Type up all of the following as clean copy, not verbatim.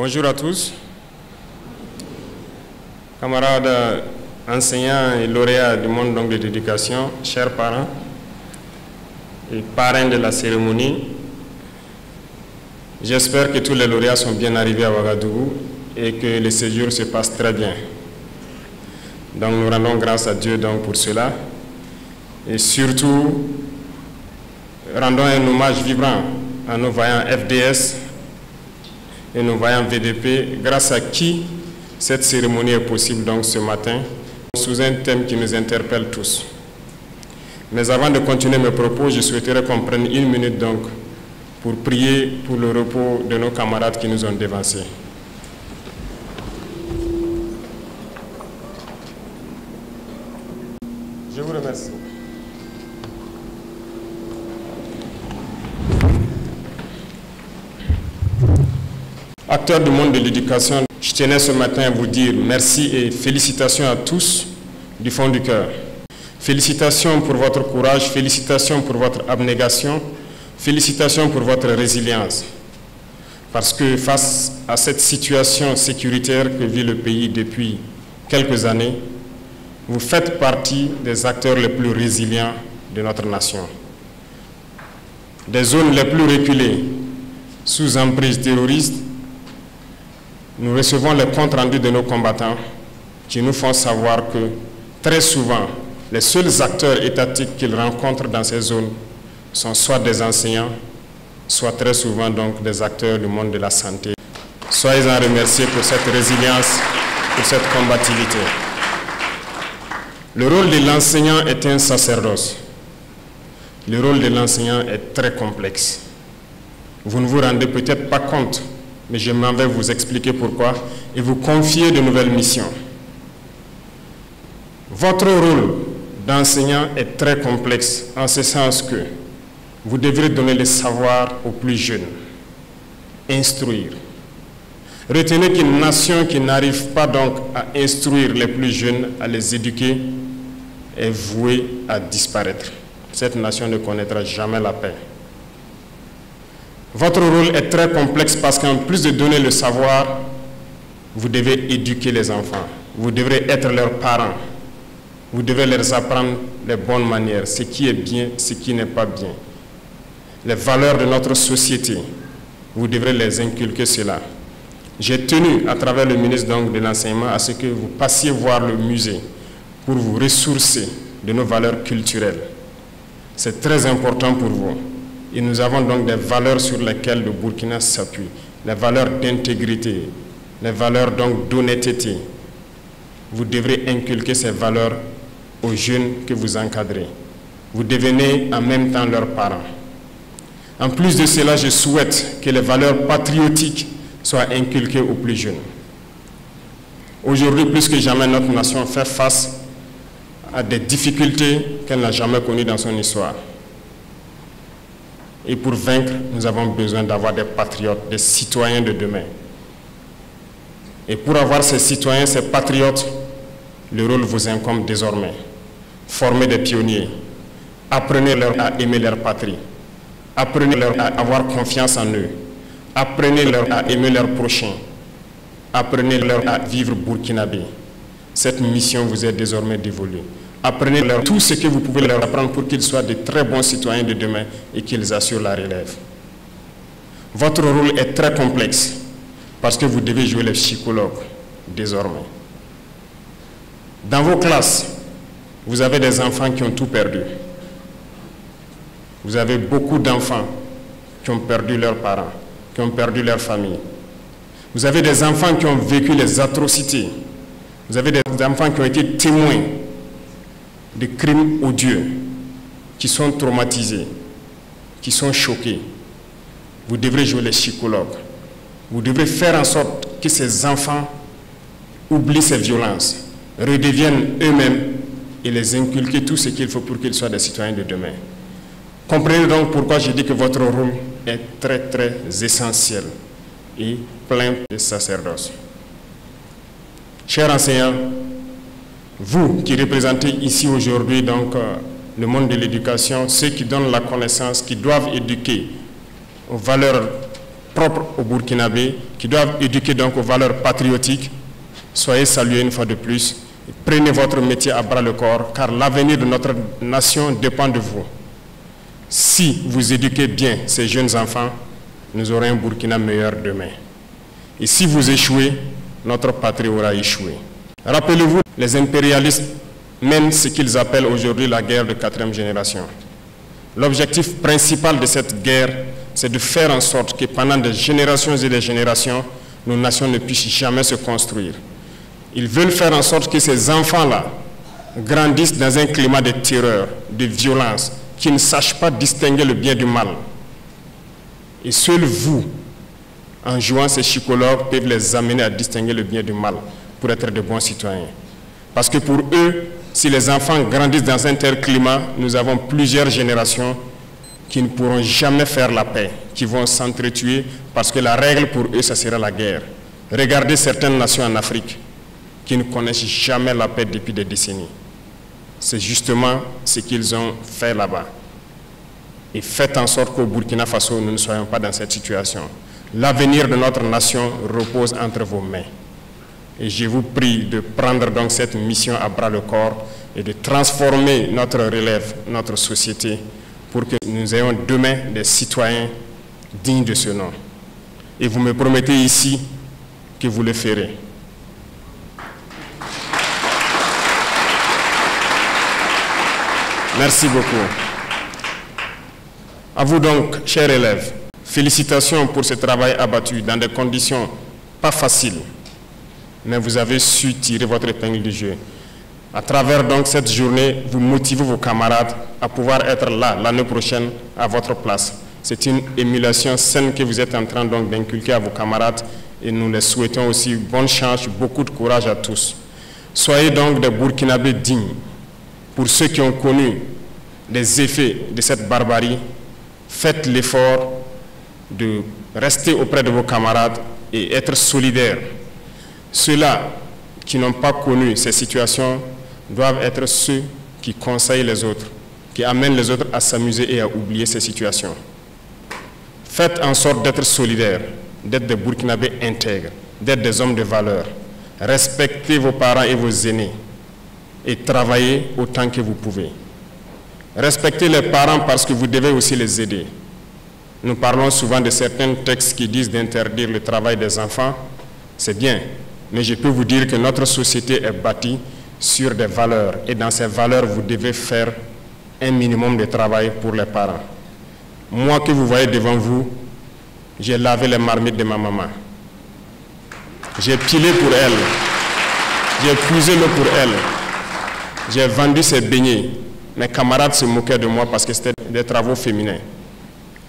Bonjour à tous, camarades enseignants et lauréats du monde de l'éducation, chers parents et parrains de la cérémonie. J'espère que tous les lauréats sont bien arrivés à Ouagadougou et que le séjour se passe très bien. Donc nous rendons grâce à Dieu pour cela et surtout rendons un hommage vibrant à nos vaillants FDS et nos vaillants VDP, grâce à qui cette cérémonie est possible ce matin, sous un thème qui nous interpelle tous. Mais avant de continuer mes propos, je souhaiterais qu'on prenne une minute pour prier pour le repos de nos camarades qui nous ont dévancés. Je vous remercie. Acteurs du monde de l'éducation, je tenais ce matin à vous dire merci et félicitations à tous du fond du cœur. Félicitations pour votre courage, félicitations pour votre abnégation, félicitations pour votre résilience. Parce que face à cette situation sécuritaire que vit le pays depuis quelques années, vous faites partie des acteurs les plus résilients de notre nation. Des zones les plus reculées, sous emprise terroriste, nous recevons les comptes rendus de nos combattants qui nous font savoir que très souvent, les seuls acteurs étatiques qu'ils rencontrent dans ces zones sont soit des enseignants, soit très souvent des acteurs du monde de la santé. Soyez-en remerciés pour cette résilience, pour cette combativité. Le rôle de l'enseignant est un sacerdoce. Le rôle de l'enseignant est très complexe. Vous ne vous rendez peut-être pas compte, mais je m'en vais vous expliquer pourquoi et vous confier de nouvelles missions. Votre rôle d'enseignant est très complexe en ce sens que vous devrez donner le savoir aux plus jeunes, instruire. Retenez qu'une nation qui n'arrive pas à instruire les plus jeunes, à les éduquer, est vouée à disparaître. Cette nation ne connaîtra jamais la paix. Votre rôle est très complexe parce qu'en plus de donner le savoir, vous devez éduquer les enfants. Vous devrez être leurs parents. Vous devez leur apprendre les bonnes manières, ce qui est bien, ce qui n'est pas bien. Les valeurs de notre société, vous devrez les inculquer cela. J'ai tenu, à travers le ministre de l'Enseignement, à ce que vous passiez voir le musée pour vous ressourcer de nos valeurs culturelles. C'est très important pour vous. Et nous avons des valeurs sur lesquelles le Burkina s'appuie, les valeurs d'intégrité, les valeurs d'honnêteté. Vous devrez inculquer ces valeurs aux jeunes que vous encadrez. Vous devenez en même temps leurs parents. En plus de cela, je souhaite que les valeurs patriotiques soient inculquées aux plus jeunes. Aujourd'hui, plus que jamais, notre nation fait face à des difficultés qu'elle n'a jamais connues dans son histoire. Et pour vaincre, nous avons besoin d'avoir des patriotes, des citoyens de demain. Et pour avoir ces citoyens, ces patriotes, le rôle vous incombe désormais. Formez des pionniers. Apprenez-leur à aimer leur patrie. Apprenez-leur à avoir confiance en eux. Apprenez-leur à aimer leurs prochains. Apprenez-leur à vivre burkinabé. Cette mission vous est désormais dévolue. Apprenez-leur tout ce que vous pouvez leur apprendre pour qu'ils soient de très bons citoyens de demain et qu'ils assurent la relève. Votre rôle est très complexe parce que vous devez jouer les psychologues désormais. Dans vos classes, vous avez des enfants qui ont tout perdu. Vous avez beaucoup d'enfants qui ont perdu leurs parents, qui ont perdu leur famille. Vous avez des enfants qui ont vécu les atrocités. Vous avez des enfants qui ont été témoins de crimes odieux, qui sont traumatisés, qui sont choqués. Vous devrez jouer les psychologues. Vous devrez faire en sorte que ces enfants oublient ces violences, redeviennent eux-mêmes et les inculquer tout ce qu'il faut pour qu'ils soient des citoyens de demain. Comprenez donc pourquoi je dis que votre rôle est très très essentiel et plein de sacerdoce. Chers enseignants, vous qui représentez ici aujourd'hui le monde de l'éducation, ceux qui donnent la connaissance, qui doivent éduquer aux valeurs propres au Burkinabé, qui doivent éduquer donc aux valeurs patriotiques, soyez salués une fois de plus. Prenez votre métier à bras le corps, car l'avenir de notre nation dépend de vous. Si vous éduquez bien ces jeunes enfants, nous aurons un Burkina meilleur demain. Et si vous échouez, notre patrie aura échoué. Rappelez-vous, les impérialistes mènent ce qu'ils appellent aujourd'hui la guerre de 4e génération. L'objectif principal de cette guerre, c'est de faire en sorte que pendant des générations et des générations, nos nations ne puissent jamais se construire. Ils veulent faire en sorte que ces enfants-là grandissent dans un climat de terreur, de violence, qui ne sachent pas distinguer le bien du mal. Et seul vous, en jouant ces psychologues, peuvent les amener à distinguer le bien du mal pour être de bons citoyens. Parce que pour eux, si les enfants grandissent dans un tel climat, nous avons plusieurs générations qui ne pourront jamais faire la paix, qui vont s'entretuer parce que la règle pour eux, ça sera la guerre. Regardez certaines nations en Afrique qui ne connaissent jamais la paix depuis des décennies. C'est justement ce qu'ils ont fait là-bas. Et faites en sorte qu'au Burkina Faso, nous ne soyons pas dans cette situation. L'avenir de notre nation repose entre vos mains. Et je vous prie de prendre donc cette mission à bras le corps et de transformer notre relève, notre société, pour que nous ayons demain des citoyens dignes de ce nom. Et vous me promettez ici que vous le ferez. Merci beaucoup. À vous donc, chers élèves, félicitations pour ce travail abattu dans des conditions pas faciles. Mais vous avez su tirer votre épingle du jeu. À travers donc cette journée, vous motivez vos camarades à pouvoir être là l'année prochaine à votre place. C'est une émulation saine que vous êtes en train donc d'inculquer à vos camarades et nous les souhaitons aussi bonne chance, beaucoup de courage à tous. Soyez donc des Burkinabés dignes. Pour ceux qui ont connu les effets de cette barbarie, faites l'effort de rester auprès de vos camarades et être solidaires. Ceux-là qui n'ont pas connu ces situations doivent être ceux qui conseillent les autres, qui amènent les autres à s'amuser et à oublier ces situations. Faites en sorte d'être solidaires, d'être des Burkinabés intègres, d'être des hommes de valeur. Respectez vos parents et vos aînés et travaillez autant que vous pouvez. Respectez les parents parce que vous devez aussi les aider. Nous parlons souvent de certains textes qui disent d'interdire le travail des enfants. C'est bien, mais je peux vous dire que notre société est bâtie sur des valeurs. Et dans ces valeurs, vous devez faire un minimum de travail pour les parents. Moi que vous voyez devant vous, j'ai lavé les marmites de ma maman. J'ai pilé pour elle. J'ai puisé l'eau pour elle. J'ai vendu ses beignets. Mes camarades se moquaient de moi parce que c'était des travaux féminins.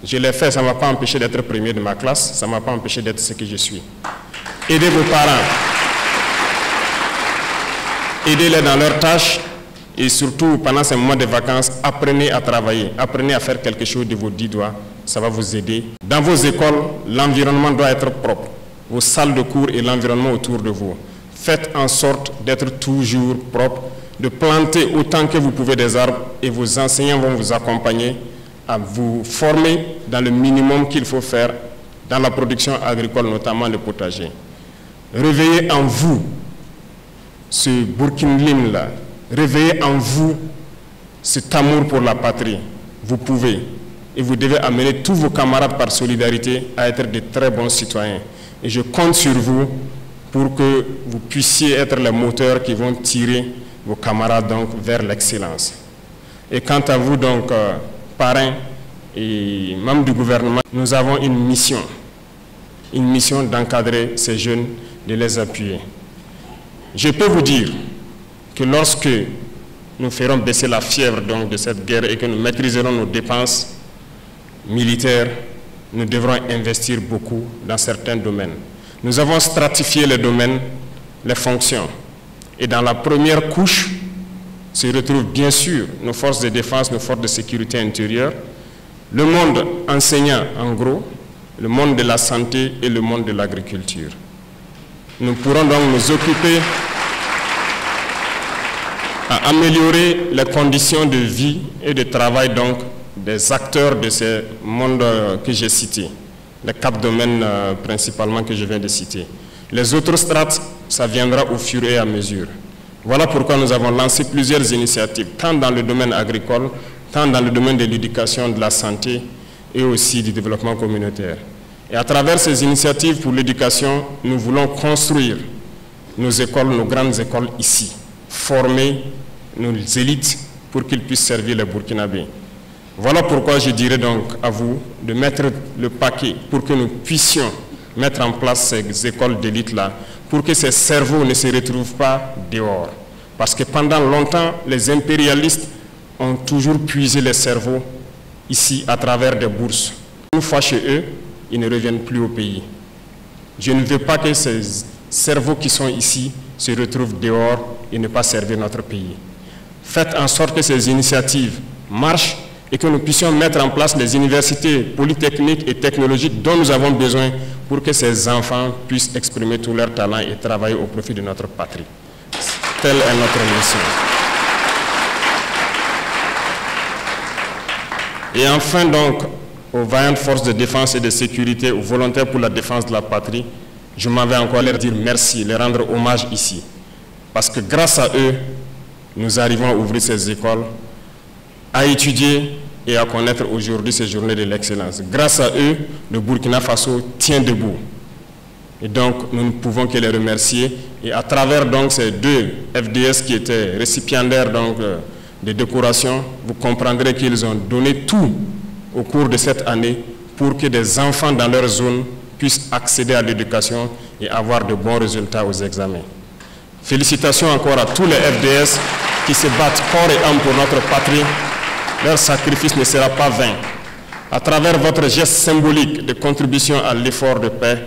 Je l'ai fait, ça ne m'a pas empêché d'être premier de ma classe, ça ne m'a pas empêché d'être ce que je suis. Aidez vos parents. Aidez-les dans leurs tâches et surtout pendant ces moments de vacances, apprenez à travailler, apprenez à faire quelque chose de vos 10 doigts, ça va vous aider. Dans vos écoles, l'environnement doit être propre, vos salles de cours et l'environnement autour de vous. Faites en sorte d'être toujours propre, de planter autant que vous pouvez des arbres et vos enseignants vont vous accompagner à vous former dans le minimum qu'il faut faire dans la production agricole, notamment le potager. Réveillez en vous ce Burkinlim-là, réveillez en vous cet amour pour la patrie. Vous pouvez et vous devez amener tous vos camarades par solidarité à être de très bons citoyens. Et je compte sur vous pour que vous puissiez être les moteurs qui vont tirer vos camarades donc vers l'excellence. Et quant à vous donc, parrains et membres du gouvernement, nous avons une mission d'encadrer ces jeunes, de les appuyer. Je peux vous dire que lorsque nous ferons baisser la fièvre donc, de cette guerre et que nous maîtriserons nos dépenses militaires, nous devrons investir beaucoup dans certains domaines. Nous avons stratifié les domaines, les fonctions. Et dans la première couche se retrouvent bien sûr nos forces de défense, nos forces de sécurité intérieure, le monde enseignant en gros, le monde de la santé et le monde de l'agriculture. Nous pourrons donc nous occuper à améliorer les conditions de vie et de travail donc des acteurs de ces mondes que j'ai cités. les 4 domaines principalement que je viens de citer. Les autres strates, ça viendra au fur et à mesure. Voilà pourquoi nous avons lancé plusieurs initiatives, tant dans le domaine agricole, tant dans le domaine de l'éducation, de la santé et aussi du développement communautaire. Et à travers ces initiatives pour l'éducation, nous voulons construire nos écoles, nos grandes écoles ici, former nos élites pour qu'ils puissent servir les Burkinabés. Voilà pourquoi je dirais donc à vous de mettre le paquet pour que nous puissions mettre en place ces écoles d'élite-là, pour que ces cerveaux ne se retrouvent pas dehors. Parce que pendant longtemps, les impérialistes ont toujours puisé les cerveaux ici à travers des bourses. Une fois chez eux, ils ne reviennent plus au pays. Je ne veux pas que ces cerveaux qui sont ici se retrouvent dehors et ne pas servir notre pays. Faites en sorte que ces initiatives marchent et que nous puissions mettre en place les universités polytechniques et technologiques dont nous avons besoin pour que ces enfants puissent exprimer tout leur talent et travailler au profit de notre patrie. Telle est notre mission. Et enfin donc, aux vaillantes forces de défense et de sécurité, aux volontaires pour la défense de la patrie, je m'en vais encore leur dire merci, leur rendre hommage ici. Parce que grâce à eux, nous arrivons à ouvrir ces écoles, à étudier et à connaître aujourd'hui ces journées de l'excellence. Grâce à eux, le Burkina Faso tient debout. Et donc, nous ne pouvons que les remercier. Et à travers donc ces 2 FDS qui étaient récipiendaires donc, de décorations, vous comprendrez qu'ils ont donné tout au cours de cette année pour que des enfants dans leur zone puissent accéder à l'éducation et avoir de bons résultats aux examens. Félicitations encore à tous les FDS qui se battent corps et âme pour notre patrie. Leur sacrifice ne sera pas vain. À travers votre geste symbolique de contribution à l'effort de paix,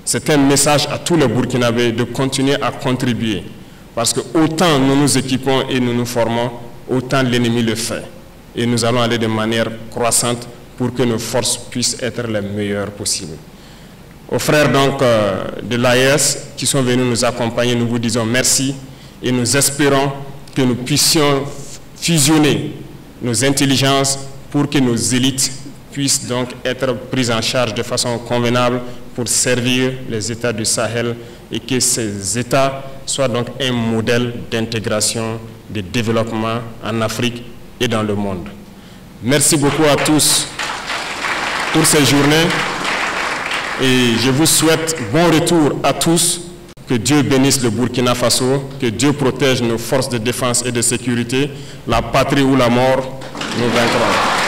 c'est un message à tous les Burkinabés de continuer à contribuer. Parce que autant nous nous équipons et nous nous formons, autant l'ennemi le fait. Et nous allons aller de manière croissante pour que nos forces puissent être les meilleures possibles. Aux frères donc de l'AES qui sont venus nous accompagner, nous vous disons merci et nous espérons que nous puissions fusionner nos intelligences pour que nos élites puissent donc être prises en charge de façon convenable pour servir les États du Sahel et que ces États soient donc un modèle d'intégration, de développement en Afrique et dans le monde. Merci beaucoup à tous pour ces journées et je vous souhaite bon retour à tous. Que Dieu bénisse le Burkina Faso, que Dieu protège nos forces de défense et de sécurité. La patrie ou la mort, nous vaincrons.